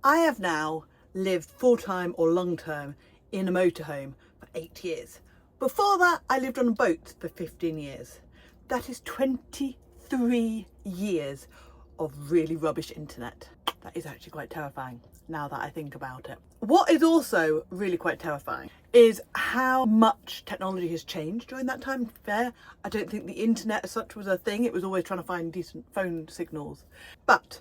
I have now lived full-time or long-term in a motorhome for 8 years. Before that, I lived on a boat for 15 years. That is 23 years of really rubbish internet. That is actually quite terrifying now that I think about it. What is also really quite terrifying is how much technology has changed during that time. Fair, I don't think the internet as such was a thing. It was always trying to find decent phone signals. But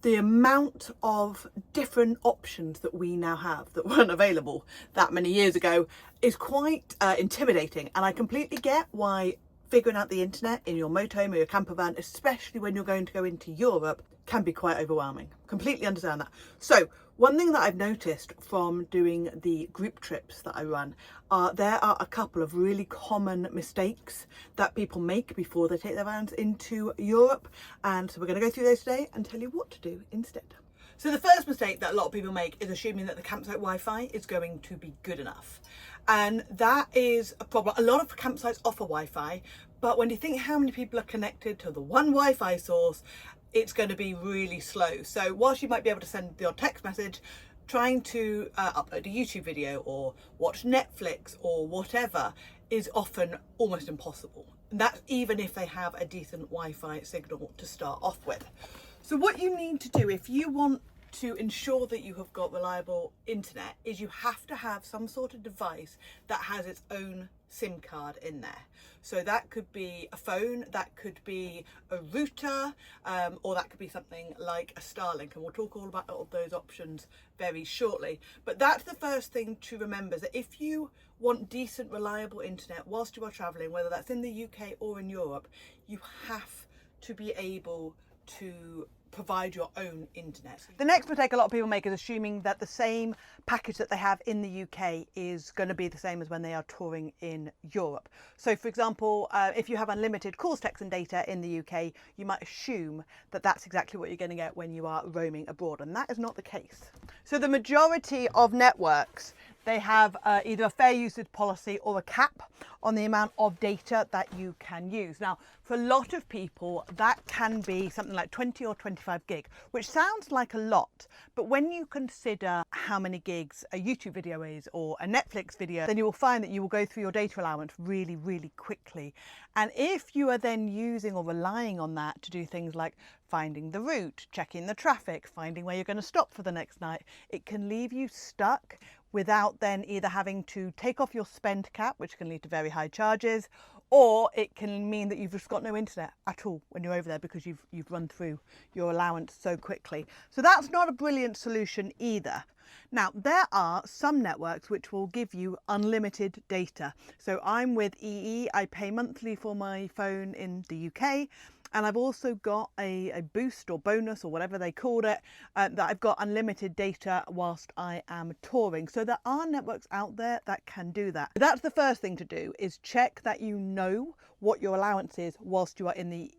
the amount of different options that we now have that weren't available that many years ago is quite intimidating. And I completely get why figuring out the internet in your motorhome or your campervan, especially when you're going to go into Europe, can be quite overwhelming. Completely understand that. So one thing that I've noticed from doing the group trips that I run, there are a couple of really common mistakes that people make before they take their vans into Europe. And so we're going to go through those today and tell you what to do instead. So the first mistake that a lot of people make is assuming that the campsite Wi-Fi is going to be good enough. And that is a problem. A lot of campsites offer Wi-Fi, but when you think how many people are connected to the one Wi-Fi source, it's going to be really slow. So whilst you might be able to send your text message, trying to upload a YouTube video or watch Netflix or whatever is often almost impossible. And that's even if they have a decent Wi-Fi signal to start off with. So what you need to do if you want to ensure that you have got reliable internet is you have to have some sort of device that has its own SIM card in there. So that could be a phone, that could be a router, or that could be something like a Starlink, and we'll talk all about all those options very shortly. But that's the first thing to remember, is that if you want decent, reliable internet whilst you are travelling, whether that's in the UK or in Europe, you have to be able to provide your own internet. The next mistake a lot of people make is assuming that the same package that they have in the UK is going to be the same as when they are touring in Europe. So for example, if you have unlimited calls, text and data in the UK, you might assume that that's exactly what you're going to get when you are roaming abroad, and that is not the case. So the majority of networks, they have either a fair usage policy or a cap on the amount of data that you can use. Now, for a lot of people, that can be something like 20 or 25 gig, which sounds like a lot. But when you consider how many gigs a YouTube video is or a Netflix video, then you will find that you will go through your data allowance really, really quickly. And if you are then using or relying on that to do things like finding the route, checking the traffic, finding where you're going to stop for the next night, it can leave you stuck without then either having to take off your spend cap, which can lead to very high charges, or it can mean that you've just got no internet at all when you're over there because you've run through your allowance so quickly. So that's not a brilliant solution either. Now, there are some networks which will give you unlimited data. So I'm with EE, I pay monthly for my phone in the UK. And I've also got a boost or bonus or whatever they called it, that I've got unlimited data whilst I am touring. So there are networks out there that can do that. That's the first thing to do, is check that you know what your allowance is whilst you are in the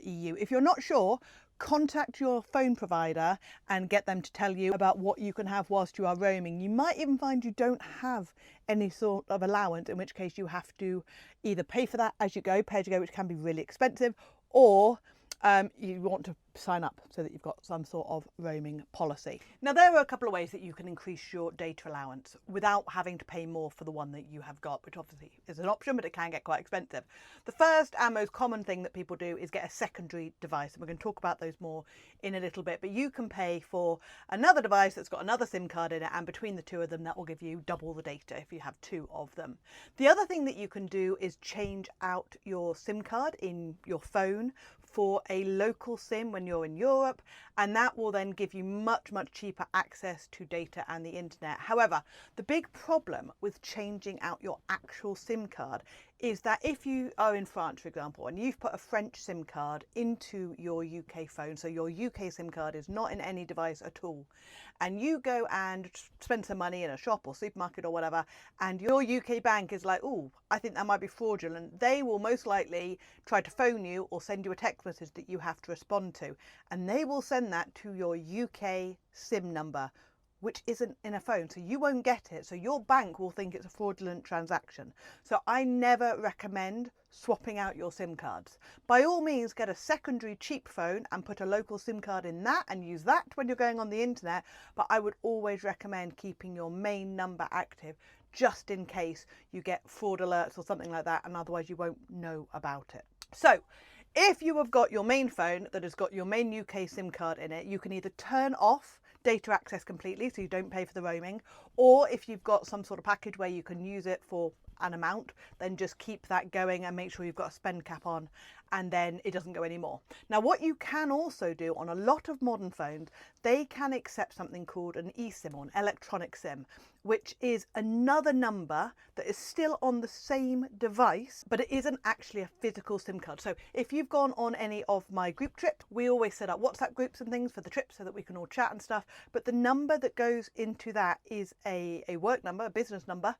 EU. If you're not sure, contact your phone provider and get them to tell you about what you can have whilst you are roaming. You might even find you don't have any sort of allowance, in which case you have to either pay for that as you go, pay as you go, which can be really expensive, or you want to sign up so that you've got some sort of roaming policy. Now, there are a couple of ways that you can increase your data allowance without having to pay more for the one that you have got, which obviously is an option, but it can get quite expensive. The first and most common thing that people do is get a secondary device, and we're going to talk about those more in a little bit, but you can pay for another device that's got another SIM card in it, and between the two of them, that will give you double the data if you have two of them. The other thing that you can do is change out your SIM card in your phone for a local SIM when you're in Europe, and that will then give you much, much cheaper access to data and the internet. However, the big problem with changing out your actual SIM card is that if you are in France, for example, and you've put a French SIM card into your UK phone, so your UK SIM card is not in any device at all, and you go and spend some money in a shop or supermarket or whatever, and your UK bank is like, oh, I think that might be fraudulent, they will most likely try to phone you or send you a text message that you have to respond to, and they will send that to your UK SIM number, which isn't in a phone, so you won't get it. So your bank will think it's a fraudulent transaction. So I never recommend swapping out your SIM cards. By all means, get a secondary cheap phone and put a local SIM card in that and use that when you're going on the internet. But I would always recommend keeping your main number active, just in case you get fraud alerts or something like that, and otherwise you won't know about it. So if you have got your main phone that has got your main UK SIM card in it, you can either turn off data access completely so you don't pay for the roaming, or if you've got some sort of package where you can use it for an amount, then just keep that going and make sure you've got a spend cap on, and then it doesn't go anymore. Now, what you can also do on a lot of modern phones, they can accept something called an eSIM or an electronic SIM, which is another number that is still on the same device, but it isn't actually a physical SIM card. So if you've gone on any of my group trips, we always set up WhatsApp groups and things for the trip so that we can all chat and stuff. But the number that goes into that is a work number, a business number,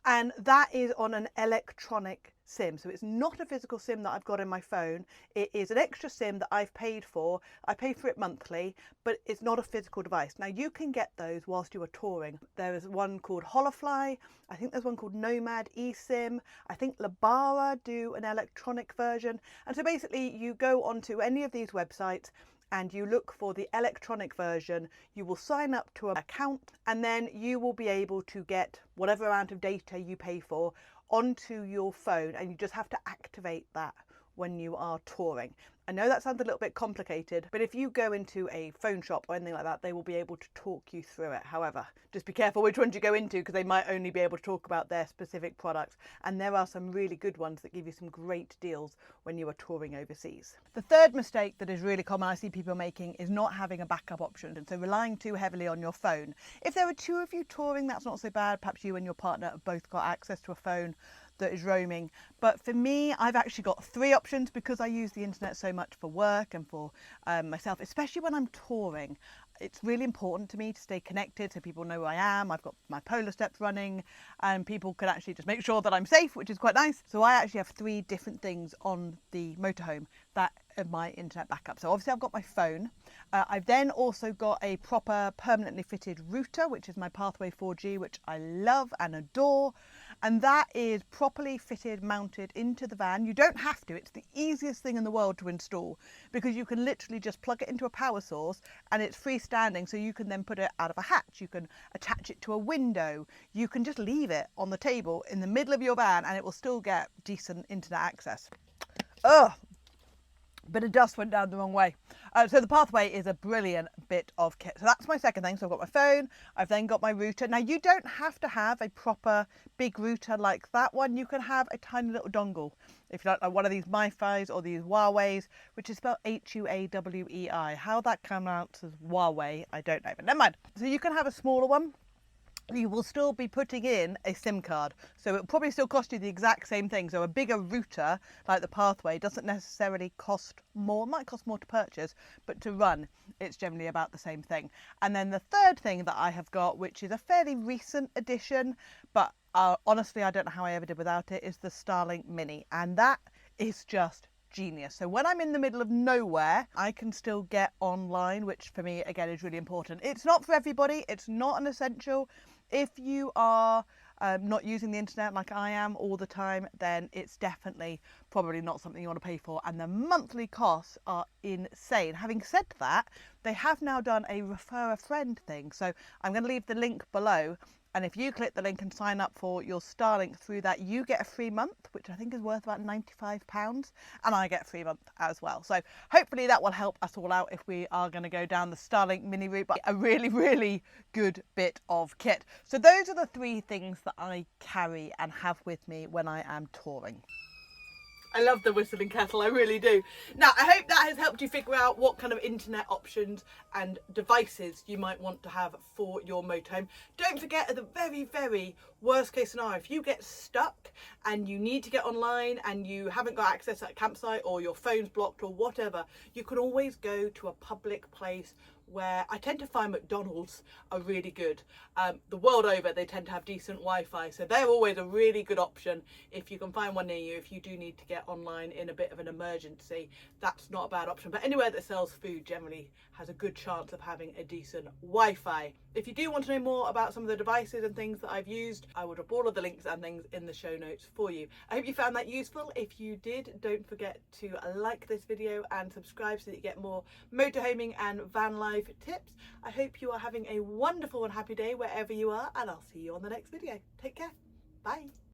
and that is on an electronic SIM. So it's not a physical SIM that I've got in my phone. It is an extra SIM that I've paid for. I pay for it monthly, but it's not a physical device. Now you can get those whilst you are touring. There is one called Holofly. I think there's one called Nomad eSIM. I think Labara do an electronic version. And so basically you go onto any of these websites and you look for the electronic version, you will sign up to an account, and then you will be able to get whatever amount of data you pay for onto your phone, and you just have to activate that when you are touring. I know that sounds a little bit complicated, but if you go into a phone shop or anything like that, they will be able to talk you through it. However, just be careful which ones you go into, because they might only be able to talk about their specific products. And there are some really good ones that give you some great deals when you are touring overseas. The third mistake that is really common I see people making is not having a backup option, and so relying too heavily on your phone. If there are two of you touring, that's not so bad. Perhaps you and your partner have both got access to a phone that is roaming. But for me, I've actually got three options because I use the internet so much for work and for myself, especially when I'm touring. It's really important to me to stay connected so people know who I am. I've got my polar steps running and people can actually just make sure that I'm safe, which is quite nice. So I actually have three different things on the motorhome that are my internet backup. So obviously I've got my phone. I've then also got a proper permanently fitted router, which is my Pathway 4G, which I love and adore. And that is properly fitted, mounted into the van. You don't have to. It's the easiest thing in the world to install because you can literally just plug it into a power source and it's freestanding. So you can then put it out of a hatch. You can attach it to a window. You can just leave it on the table in the middle of your van and it will still get decent internet access. Ugh. Bit of dust went down the wrong way. So the Pathway is a brilliant bit of kit. So that's my second thing. So I've got my phone, I've then got my router. Now you don't have to have a proper big router like that one. You can have a tiny little dongle. If you don't like one of these Wi-Fi's or these Huawei's, which is spelled Huawei. How that comes out as Huawei, I don't know, but never mind. So you can have a smaller one. You will still be putting in a SIM card, so it'll probably still cost you the exact same thing. So a bigger router like the Pathway doesn't necessarily cost more. It might cost more to purchase, but to run it's generally about the same thing. And then the third thing that I have got, which is a fairly recent addition, but honestly I don't know how I ever did without it, is the Starlink Mini, and that is just genius. So when I'm in the middle of nowhere, I can still get online, which for me again is really important. It's not for everybody, it's not an essential. If you are not using the internet like I am all the time, then it's definitely probably not something you want to pay for, and the monthly costs are insane. Having said that, they have now done a refer a friend thing, so I'm going to leave the link below, and if you click the link and sign up for your Starlink through that, you get a free month, which I think is worth about £95, and I get a free month as well. So hopefully that will help us all out if we are going to go down the Starlink Mini route, but a really, really good bit of kit. So those are the three things that I carry and have with me when I am touring. I love the whistling kettle, I really do. Now, I hope that has helped you figure out what kind of internet options and devices you might want to have for your motorhome. Don't forget, at the very, very worst case scenario, if you get stuck and you need to get online and you haven't got access at a campsite or your phone's blocked or whatever, you can always go to a public place where I tend to find McDonald's are really good. The world over, they tend to have decent Wi-Fi, so they're always a really good option if you can find one near you. If you do need to get online in a bit of an emergency, that's not a bad option. But anywhere that sells food generally has a good chance of having a decent Wi-Fi. If you do want to know more about some of the devices and things that I've used, I will drop all of the links and things in the show notes for you. I hope you found that useful. If you did, don't forget to like this video and subscribe so that you get more motorhoming and van life tips. I hope you are having a wonderful and happy day wherever you are, and I'll see you on the next video. Take care. Bye.